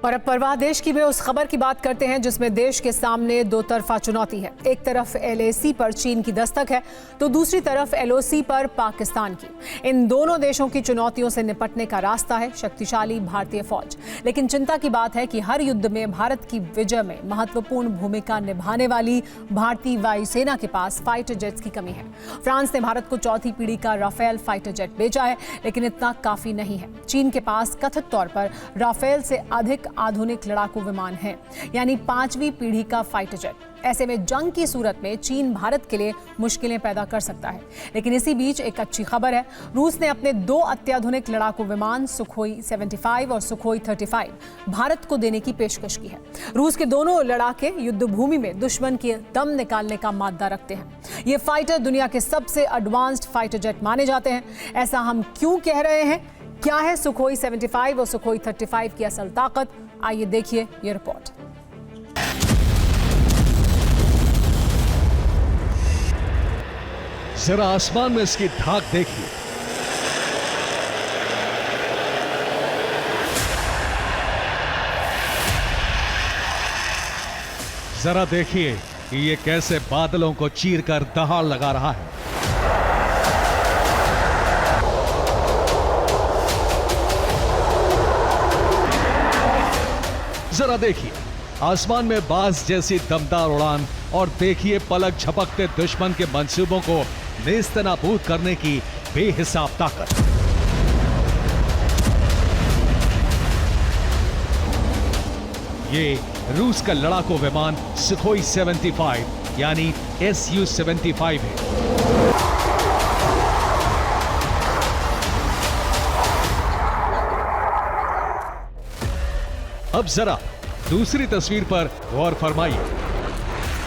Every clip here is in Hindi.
और अब परवाह देश की में उस खबर की बात करते हैं जिसमें देश के सामने दो तरफा चुनौती है। एक तरफ LAC पर चीन की दस्तक है तो दूसरी तरफ LOC पर पाकिस्तान की। इन दोनों देशों की चुनौतियों से निपटने का रास्ता है शक्तिशाली भारतीय फौज। लेकिन चिंता की बात है कि हर युद्ध में भारत की विजय में महत्वपूर्ण भूमिका निभाने वाली भारतीय वायुसेना के पास फाइटर जेट्स की कमी है। फ्रांस ने भारत को चौथी पीढ़ी का राफेल फाइटर जेट भेजा है, लेकिन इतना काफी नहीं है। चीन के पास कथित तौर पर राफेल से अधिक आधुनिक लड़ाकू विमान हैं, यानी 5वीं पीढ़ी का फाइटर जेट। ऐसे में जंग की सूरत में चीन भारत के लिए मुश्किलें पैदा कर सकता है। लेकिन इसी बीच एक अच्छी खबर है, रूस ने अपने 2 अत्याधुनिक लड़ाकू विमान सुखोई 75 और सुखोई 35 भारत को देने की पेशकश की है। रूस के दोनों लड़ाके युद्ध भूमि में दुश्मन के दम निकालने का मादा रखते हैं। ये फाइटर दुनिया के सबसे एडवांस्ड फाइटर जेट माने जाते हैं। ऐसा हम क्यों कह रहे हैं? क्या है सुखोई 75 और सुखोई 35 की असल ताकत? आइए देखिए ये रिपोर्ट। जरा आसमान में इसकी धाक देखिए। जरा देखिए कि ये कैसे बादलों को चीरकर दहाड़ लगा रहा है। जरा देखिए आसमान में बाज जैसी दमदार उड़ान और देखिए पलक झपकते दुश्मन के मंसूबों को नेस्तनाबूद करने की बेहिसाब ताकत। ये रूस का लड़ाकू विमान सुखोई 75 यानी Su-75 है। अब जरा दूसरी तस्वीर पर गौर फरमाइए।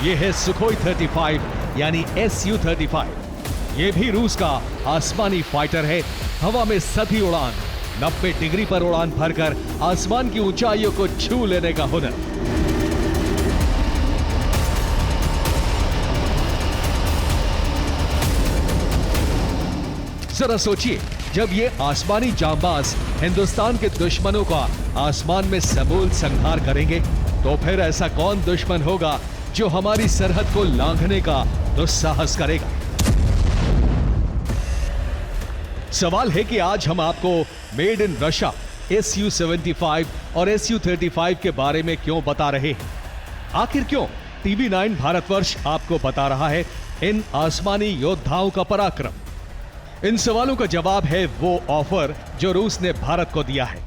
यह है सुखोई 35 यानी Su-35। यह भी रूस का आसमानी फाइटर है। हवा में सधी उड़ान, 90 डिग्री पर उड़ान भरकर आसमान की ऊंचाइयों को छू लेने का हुनर। जरा सोचिए, जब ये आसमानी जांबाज हिंदुस्तान के दुश्मनों का आसमान में समूल संहार करेंगे, तो फिर ऐसा कौन दुश्मन होगा जो हमारी सरहद को लांघने का दुस्साहस करेगा? सवाल है कि आज हम आपको मेड इन रशिया Su-75 और Su-35 के बारे में क्यों बता रहे हैं? आखिर क्यों TV9 भारतवर्ष आपको बता रहा है इन आसमानी योद्धाओं का पराक्रम? इन सवालों का जवाब है वो ऑफर जो रूस ने भारत को दिया है।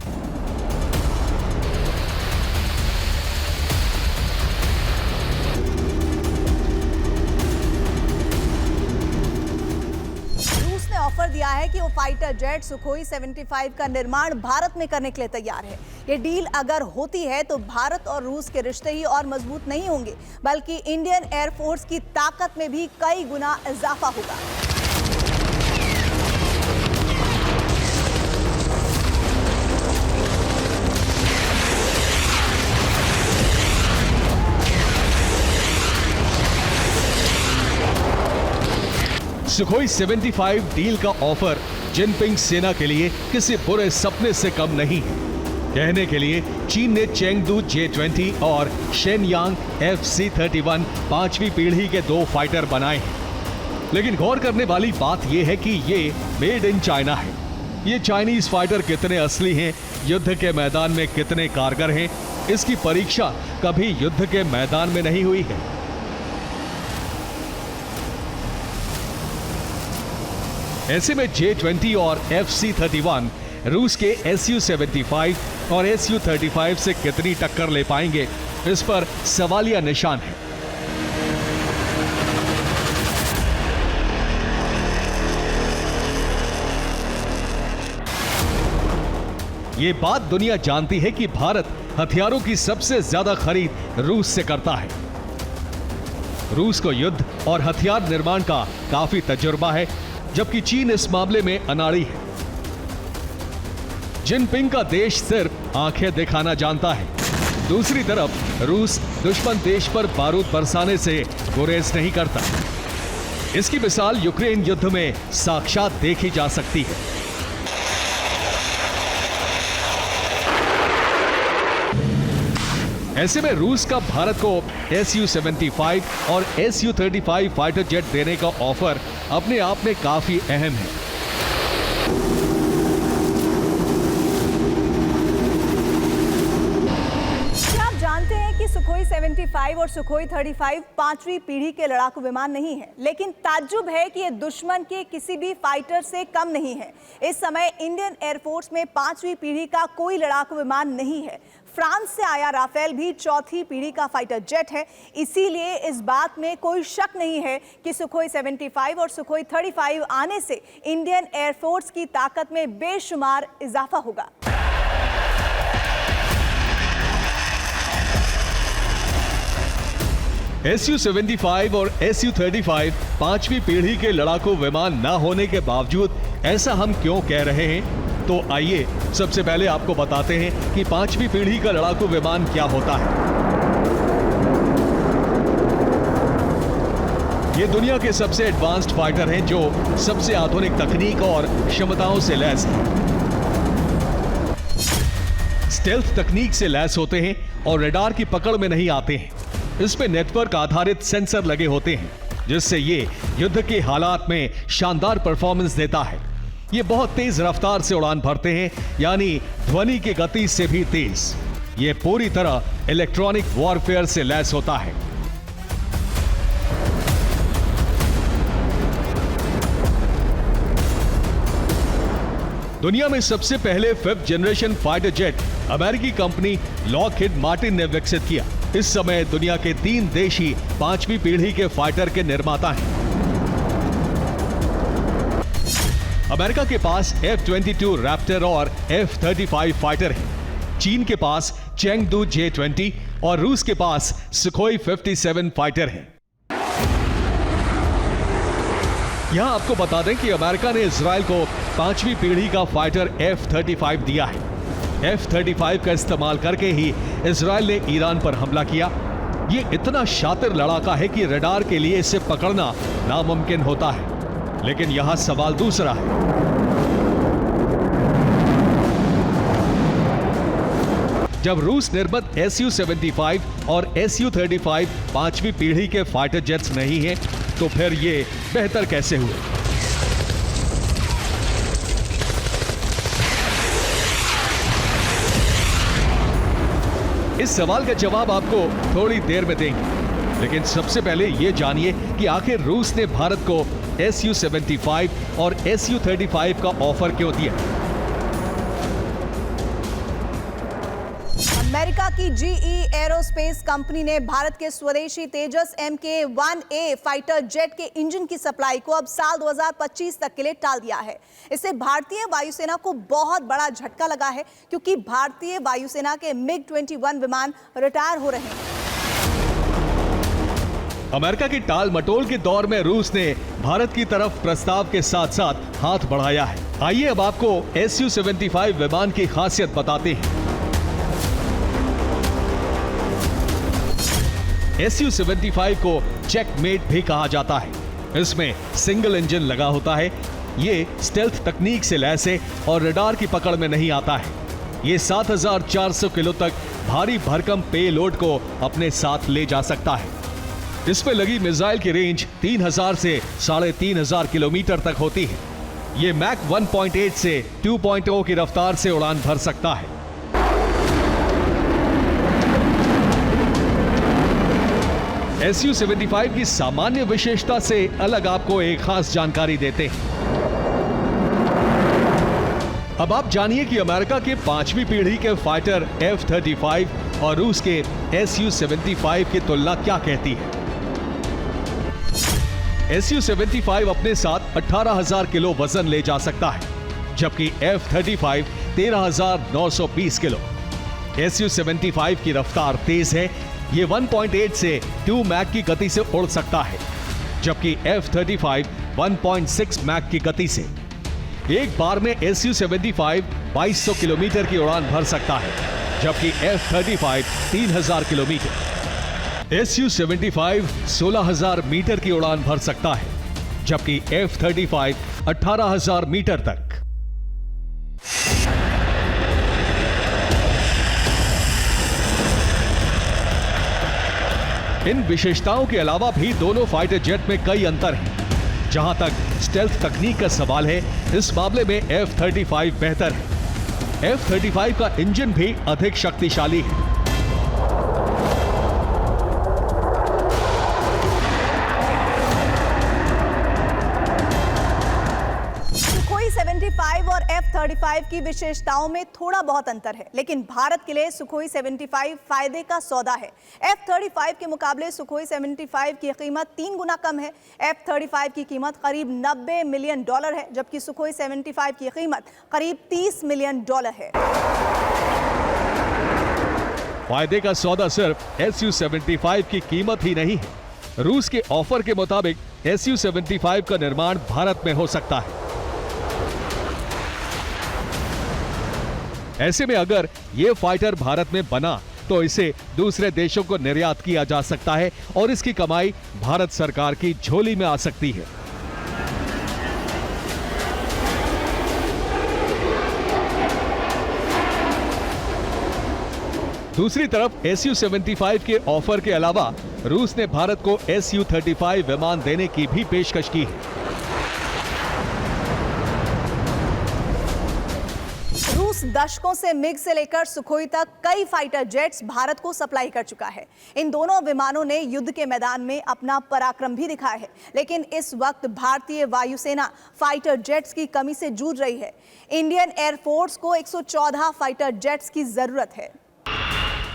रूस ने ऑफर दिया है कि वो फाइटर जेट सुखोई 75 का निर्माण भारत में करने के लिए तैयार है। ये डील अगर होती है तो भारत और रूस के रिश्ते ही और मजबूत नहीं होंगे, बल्कि इंडियन एयरफोर्स की ताकत में भी कई गुना इजाफा होगा। सुखोई 75 डील का ऑफर जिनपिंग सेना के लिए किसी बुरे सपने से कम नहीं है। कहने के लिए चीन ने चेंगडू J-20 और शेनयांग FC-31 5वीं पीढ़ी के 2 फाइटर बनाए हैं। लेकिन गौर करने वाली बात यह है कि ये मेड इन चाइना है। ये चाइनीज फाइटर कितने असली हैं, युद्ध के मैदान में कितने कारगर हैं, इसकी परीक्षा कभी युद्ध के मैदान में नहीं हुई है। ऐसे में J-20 और FC-31 रूस के Su-75 और Su-35 से कितनी टक्कर ले पाएंगे, इस पर सवालिया निशान है। ये बात दुनिया जानती है कि भारत हथियारों की सबसे ज्यादा खरीद रूस से करता है। रूस को युद्ध और हथियार निर्माण का काफी तजुर्बा है, जबकि चीन इस मामले में अनाड़ी है। जिनपिंग का देश सिर्फ आंखें दिखाना जानता है। दूसरी तरफ रूस दुश्मन देश पर बारूद बरसाने से गुरेज नहीं करता। इसकी मिसाल यूक्रेन युद्ध में साक्षात देखी जा सकती है। ऐसे में रूस का भारत को Su-75 और Su-35 फाइटर जेट देने का ऑफर अपने आप में काफी अहम है। क्या आप जानते हैं कि सुखोई 75 और सुखोई 35 पांचवी पीढ़ी के लड़ाकू विमान नहीं है, लेकिन ताज्जुब है कि ये दुश्मन के किसी भी फाइटर से कम नहीं है। इस समय इंडियन एयरफोर्स में पांचवी पीढ़ी का कोई लड़ाकू विमान नहीं है। फ्रांस से आया राफेल भी चौथी पीढ़ी का फाइटर जेट है। इसीलिए इस बात में कोई शक नहीं है कि सुखोई 75 और सुखोई 35 आने से इंडियन एयरफोर्स की ताकत में बेशुमार इजाफा होगा। Su-75 और Su-35 पांचवी पीढ़ी के लड़ाकू विमान न होने के बावजूद ऐसा हम क्यों कह रहे हैं? तो आइए सबसे पहले आपको बताते हैं कि पांचवी पीढ़ी का लड़ाकू विमान क्या होता है। ये दुनिया के सबसे एडवांस्ड फाइटर हैं जो सबसे आधुनिक तकनीक और क्षमताओं से लैस हैं। स्टेल्थ तकनीक से लैस होते हैं और रडार की पकड़ में नहीं आते हैं। इस पे नेटवर्क आधारित सेंसर लगे होते हैं, जिससे ये युद्ध के हालात में शानदार परफॉर्मेंस देता है। ये बहुत तेज रफ्तार से उड़ान भरते हैं, यानी ध्वनि की गति से भी तेज। ये पूरी तरह इलेक्ट्रॉनिक वॉरफेयर से लैस होता है। दुनिया में सबसे पहले 5th जनरेशन फाइटर जेट अमेरिकी कंपनी लॉकहीड मार्टिन ने विकसित किया। इस समय दुनिया के 3 देश ही पांचवी पीढ़ी के फाइटर के निर्माता हैं। अमेरिका के पास F-22 रैप्टर और F-35 फाइटर हैं। चीन के पास चेंगडू J-20 और रूस के पास सुखोई 57 फाइटर हैं। यहां आपको बता दें कि अमेरिका ने इजराइल को पांचवी पीढ़ी का फाइटर F-35 दिया है। F-35 का इस्तेमाल करके ही इजराइल ने ईरान पर हमला किया। ये इतना शातिर लड़ाका है कि रडार के लिए इसे पकड़ना नामुमकिन होता है। लेकिन यहां सवाल दूसरा है। जब रूस निर्मित Su-75 और Su-35 पांचवी पीढ़ी के फाइटर जेट्स नहीं हैं, तो फिर ये बेहतर कैसे हुए? इस सवाल का जवाब आपको थोड़ी देर में देंगे, लेकिन सबसे पहले यह जानिए कि आखिर रूस ने भारत को Su-75 और Su-35 का ऑफर क्यों दिया। अमेरिका की GE एरोस्पेस कंपनी ने भारत के स्वदेशी तेजस Mk-1A फाइटर जेट के इंजन की सप्लाई को अब साल 2025 तक के लिए टाल दिया है। इससे भारतीय वायुसेना को बहुत बड़ा झटका लगा है, क्योंकि भारतीय वायुसेना के MiG-21 विमान रिटायर हो रहे हैं। अमेरिका की टाल मटोल के दौर में रूस ने भारत की तरफ प्रस्ताव के साथ साथ हाथ बढ़ाया है। आइए अब आपको Su-75 विमान की खासियत बताते हैं। Su-75 को चेकमेट भी कहा जाता है। इसमें सिंगल इंजन लगा होता है। ये स्टेल्थ तकनीक से लैस है और रडार की पकड़ में नहीं आता है। ये 7400 किलो तक भारी भरकम पेलोड को अपने साथ ले जा सकता है। इस पे लगी मिसाइल की रेंज 3000 से 3500 किलोमीटर तक होती है। ये मैक 1.8 से 2.0 की रफ्तार से उड़ान भर सकता है। Su-75 की सामान्य विशेषता से अलग आपको एक खास जानकारी देते हैं। अब आप जानिए कि अमेरिका के पांचवी पीढ़ी के फाइटर F-35 और रूस के Su-75 की तुलना क्या कहती है। Su-75 अपने साथ 18,000 किलो वजन ले जा सकता है, जबकि F-35 13,920 किलो। Su-75 की रफ्तार तेज है। ये 1.8 से 2 मैक की गति से उड़ सकता है, जबकि F-35 1.6 मैक की गति से। एक बार में Su-75 2200 किलोमीटर की उड़ान भर सकता है, जबकि F-35 3000 किलोमीटर। Su-75 16,000 मीटर की उड़ान भर सकता है, जबकि F-35 18,000 मीटर तक। इन विशेषताओं के अलावा भी दोनों फाइटर जेट में कई अंतर हैं। जहां तक स्टेल्थ तकनीक का सवाल है, इस मामले में F-35 बेहतर है। F-35 का इंजन भी अधिक शक्तिशाली है। सुखोई 75 और F-35 की विशेषताओं में थोड़ा बहुत अंतर है, लेकिन भारत के लिए सुखोई 75 फायदे का सौदा है। F-35 के मुकाबले सुखोई 75 की कीमत 3 गुना कम है। F-35 की कीमत करीब $90 मिलियन है, जबकि सुखोई 75 की कीमत करीब $30 मिलियन है। फायदे का सौदा सिर्फ Su-75 की कीमत ही नहीं है। रूस के ऑफर के मुताबिक Su-75 का निर्माण भारत में हो सकता है। ऐसे में अगर ये फाइटर भारत में बना तो इसे दूसरे देशों को निर्यात किया जा सकता है और इसकी कमाई भारत सरकार की झोली में आ सकती है। दूसरी तरफ Su-75 के ऑफर के अलावा रूस ने भारत को Su-35 विमान देने की भी पेशकश की है। रूस दशकों से मिग से लेकर सुखोई तक कई फाइटर जेट्स भारत को सप्लाई कर चुका है। इन दोनों विमानों ने युद्ध के मैदान में अपना पराक्रम भी दिखाया है, लेकिन इस वक्त भारतीय वायुसेना फाइटर जेट्स की कमी से जूझ रही है। इंडियन एयरफोर्स को 114 फाइटर जेट्स की जरूरत है।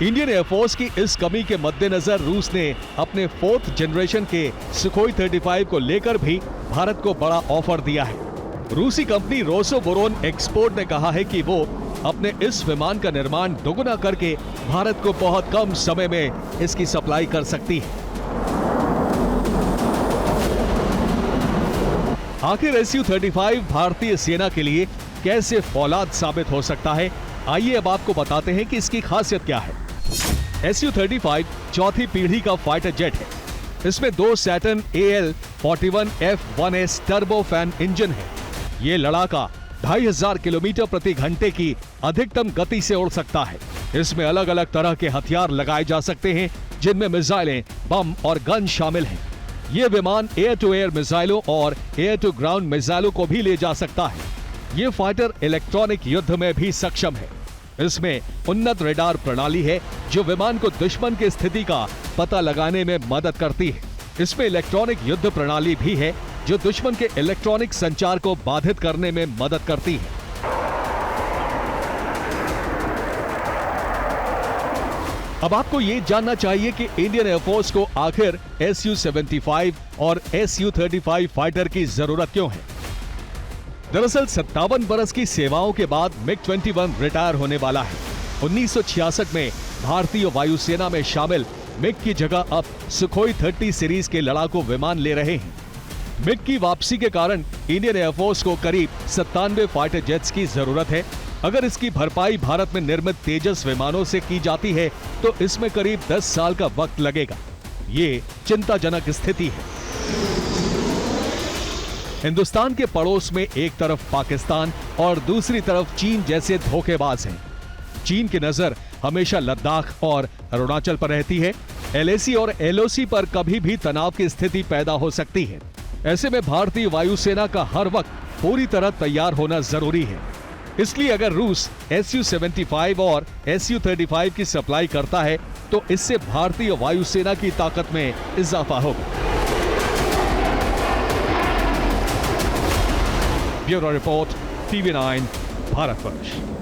इंडियन एयरफोर्स की इस कमी के मद्देनजर रूस ने अपने 4th जनरेशन के सुखोई 35 को लेकर भी भारत को बड़ा ऑफर दिया है। रूसी कंपनी रोसोबोरोन एक्सपोर्ट ने कहा है कि वो अपने इस विमान का निर्माण दोगुना करके भारत को बहुत कम समय में इसकी सप्लाई कर सकती है। आखिर Su-35 भारतीय सेना के लिए कैसे फौलाद साबित हो सकता है, आइए अब आपको बताते हैं कि इसकी खासियत क्या है। Su-35 चौथी पीढ़ी का फाइटर जेट है। इसमें 2 Saturn AL-41F-1S turbo fan engine है। ये लड़ाका 2500 किलोमीटर प्रति घंटे की अधिकतम गति से उड़ सकता है। इसमें अलग अलग तरह के हथियार लगाए जा सकते हैं, जिनमें मिसाइलें, बम और गन शामिल हैं। ये विमान एयर टू एयर मिसाइलों और एयर टू ग्राउंड मिसाइलों को भी ले जा सकता है। ये फाइटर इलेक्ट्रॉनिक युद्ध में भी सक्षम है। इसमें उन्नत रेडार प्रणाली है जो विमान को दुश्मन की स्थिति का पता लगाने में मदद करती है। इसमें इलेक्ट्रॉनिक युद्ध प्रणाली भी है जो दुश्मन के इलेक्ट्रॉनिक संचार को बाधित करने में मदद करती है। अब आपको ये जानना चाहिए कि इंडियन एयरफोर्स को आखिर Su-75 और Su-35 फाइटर की जरूरत क्यों है। दरअसल 57 बरस की सेवाओं के बाद MiG-21 रिटायर होने वाला है। 1966 में भारतीय वायुसेना में शामिल मिग की जगह अब सुखोई 30 सीरीज के लड़ाकू विमान ले रहे हैं। मिग की वापसी के कारण इंडियन एयरफोर्स को करीब 97 फाइटर जेट्स की जरूरत है। अगर इसकी भरपाई भारत में निर्मित तेजस विमानों से की जाती है तो इसमें करीब 10 साल का वक्त लगेगा। ये चिंताजनक स्थिति है। हिंदुस्तान के पड़ोस में एक तरफ पाकिस्तान और दूसरी तरफ चीन जैसे धोखेबाज हैं। चीन की नजर हमेशा लद्दाख और अरुणाचल पर रहती है। LAC और LOC पर कभी भी तनाव की स्थिति पैदा हो सकती है। ऐसे में भारतीय वायुसेना का हर वक्त पूरी तरह तैयार होना जरूरी है। इसलिए अगर रूस Su-75 और Su-35 की सप्लाई करता है तो इससे भारतीय वायुसेना की ताकत में इजाफा होगा। Bureau report, TV9, Bharatvarsh.